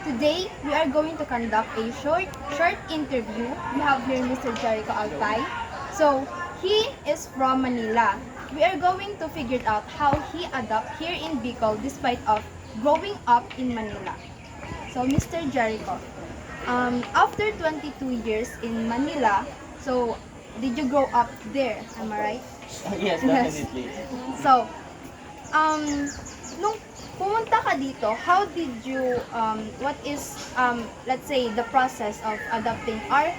Today, we are going to conduct a short interview. We have here Mr. Jericho Altay. So, he is from Manila. We are going to figure out how he adapt here in Bicol despite of growing up in Manila. So, Mr. Jericho, after 22 years in Manila, so did you grow up there? Am I right? Yes, Yes. definitely. So, um, nung pumunta ka dito, how did you, what is, let's say, the process of adapting our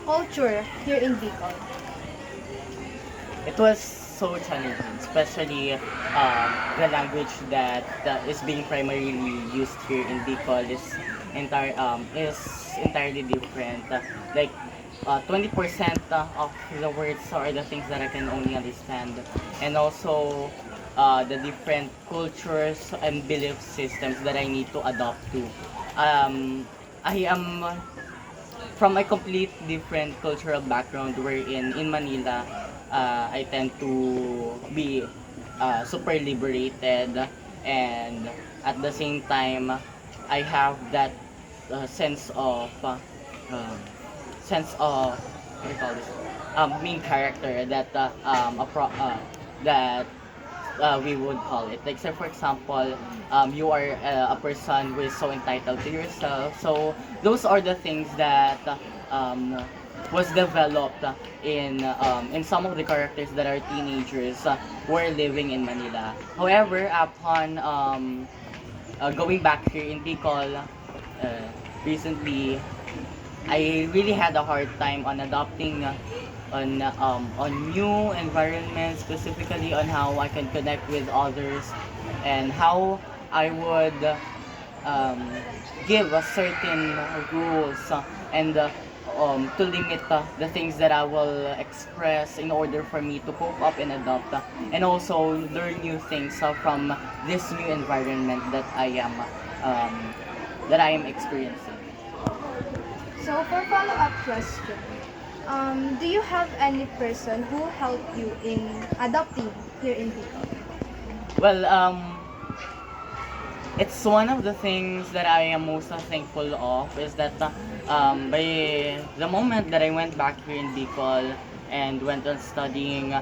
culture here in Bicol? It was so challenging, especially the language that is being primarily used here in Bicol is entirely different. Like 20% of the words are the things that I can only understand, and also the different cultures and belief systems that I need to adopt to. I am from a complete different cultural background wherein in Manila, I tend to be super liberated, and at the same time I have that sense of what do you call this main character that that we would call it. Like, say for example, you are a person who is so entitled to yourself. So those are the things that um, was developed in some of the characters that are teenagers who are living in Manila. However, upon going back here in Bicol recently, I really had a hard time on adopting on new environments, specifically on how I can connect with others and how I would um, give a certain rules and to limit the things that I will express in order for me to cope up and adopt and also learn new things from this new environment um, that I am experiencing. So, for follow-up question, do you have any person who helped you in adopting here in Bicol? Well, it's one of the things that I am most thankful of is that by the moment that I went back here in Bicol and went on studying,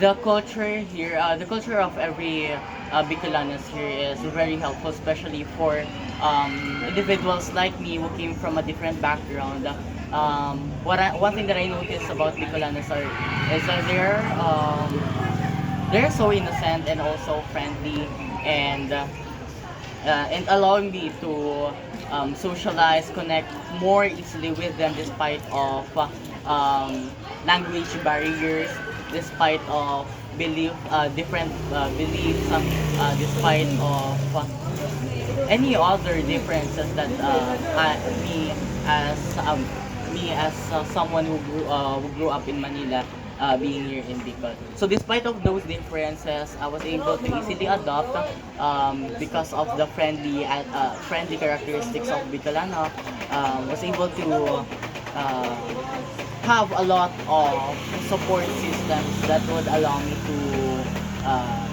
the culture here, the culture of every Bicolanos here is very helpful, especially for individuals like me who came from a different background. One thing that I noticed about Bicolanos is that they're so innocent and also friendly and allowing me to socialize, connect more easily with them despite of language barriers, despite of different beliefs, despite of any other differences that as um, me as someone who grew up in Manila, being here in Bicol. So despite of those differences, I was able to easily adopt because of the friendly characteristics of Bicolano. Was able to uh, have a lot of support systems that would allow me uh,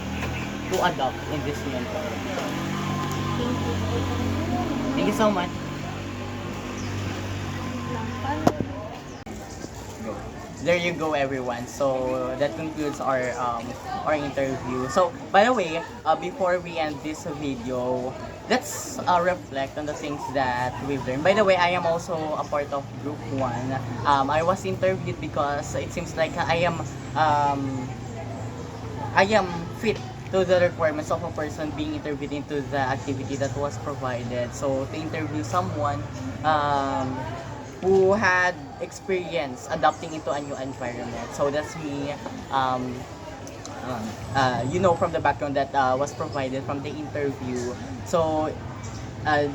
to adopt in this new environment. Thank you so much. There you go, everyone. So that concludes our interview. So by the way, before we end this video, let's reflect on the things that we've learned. By the way, I am also a part of Group One. I was interviewed because it seems like I am fit to the requirements of a person being interviewed into the activity that was provided. So to interview someone who had experience adapting into a new environment. So that's me. From the background that was provided from the interview. So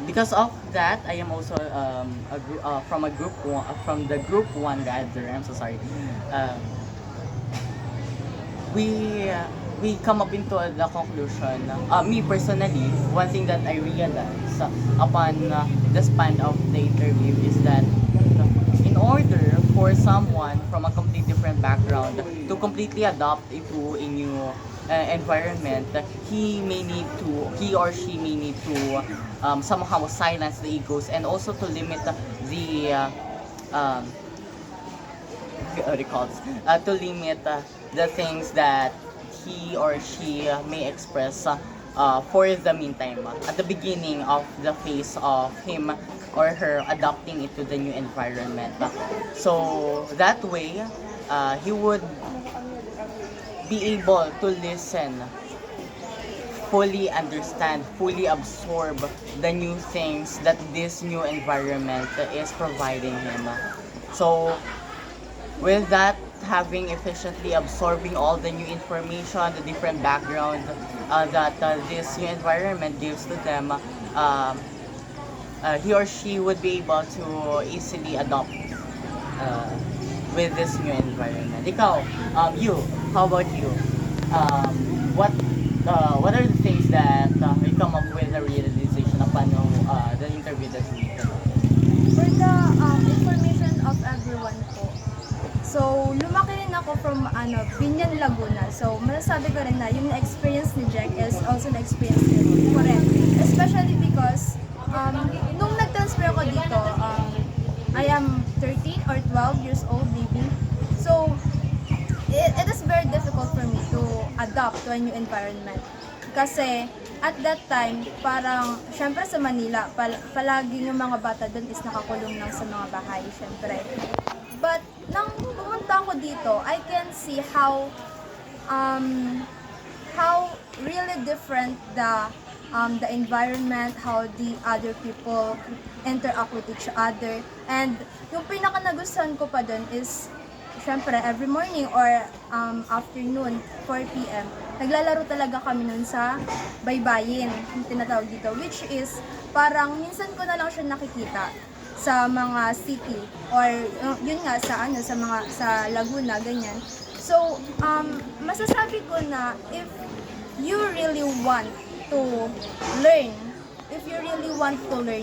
because of that, I am also from a group one, from the group one rather. I'm so sorry. Um, we uh, we come up into the conclusion. Me personally, one thing that I realized upon the span of the interview is that in order for someone from a completely different background to completely adapt into a new environment, he or she may need to somehow silence the egos and also to limit the um, what do you call this? To limit the things that he or she may express for the meantime, at the beginning of the phase of him or her adapting into the new environment. So that way, he would be able to listen, fully understand, fully absorb the new things that this new environment is providing him. So with that, having efficiently absorbing all the new information, the different background that this new environment gives to them, he or she would be able to easily adopt uh, with this new environment. Ikaw, how about you? Um, what are the things that you come up with a realization upon the interview that we did? For the information of everyone po, so lumaki rin ako from Binyan, Laguna. So masasabi ko rin na yung na-experience ni Jack is also na-experience ko rin. Especially because nung nag-transfer ako dito, I am 13 or 12 years old maybe. So it is very difficult for me to adapt to a new environment. Kasi at that time, parang, syempre sa Manila, palagi yung mga bata doon is nakakulong lang sa mga bahay, syempre. But, nang pumunta ako dito, I can see how really different the environment, how the other people interact with each other. And yung pinaka nagustuhan ko pa doon is, syempre, every morning or afternoon, 4 p.m., naglalaro talaga kami nun sa baybayin, yung tinatawag dito, which is, parang minsan ko na lang siya nakikita sa mga city or yun nga sa Laguna ganyan. So masasabi ko na if you really want to learn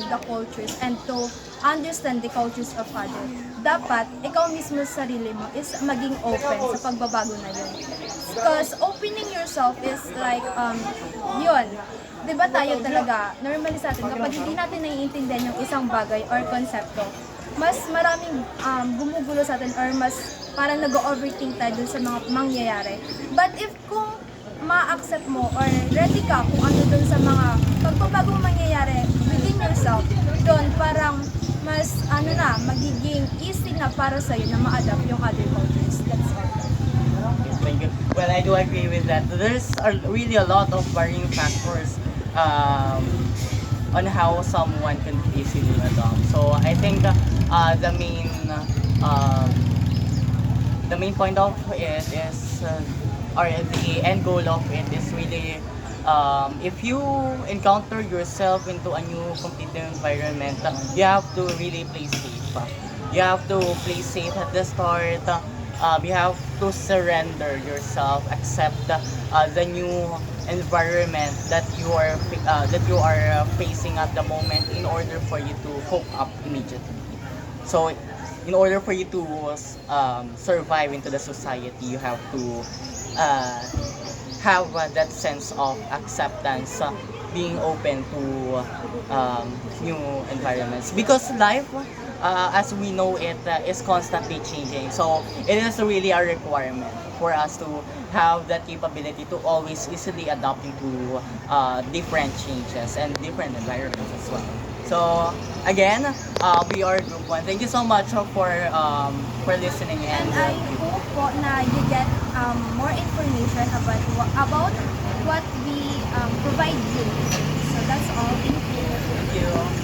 the cultures and to understand the cultures of others, dapat ikaw mismo sa sarili mo is maging open sa pagbabago na yun. Because opening yourself is like, yun, di ba tayo talaga, normally sa atin, kapag hindi natin naiintindihan yung isang bagay or konsepto, mas maraming gumugulo sa atin or mas parang nag-overthink tayo dun sa mga mangyayari. But if kung ma-accept mo or ready ka kung ano dun sa mga pagbabagong mangyayari within yourself, dun parang mas magiging easy na para sa'yo na ma-adapt yung other cultures. That's all. Thank you. Well, I do agree with that. There's really a lot of varying factors on how someone can easily adopt. So I think the main point of it is, or the end goal of it is really, if you encounter yourself into a new completely environment, you have to really play safe. You have to play safe at the start. You have to surrender yourself, accept the new environment that you are facing at the moment in order for you to cope up immediately. So, in order for you to survive into the society, you have to have that sense of acceptance, being open to new environments. Because life, as we know it, is constantly changing. So it is really a requirement for us to have that capability to always easily adapt into different changes and different environments as well. So again, we are Group 1. Thank you so much for listening And I hope po na you get more information about what we provide you. So that's all. Thank you. Thank you.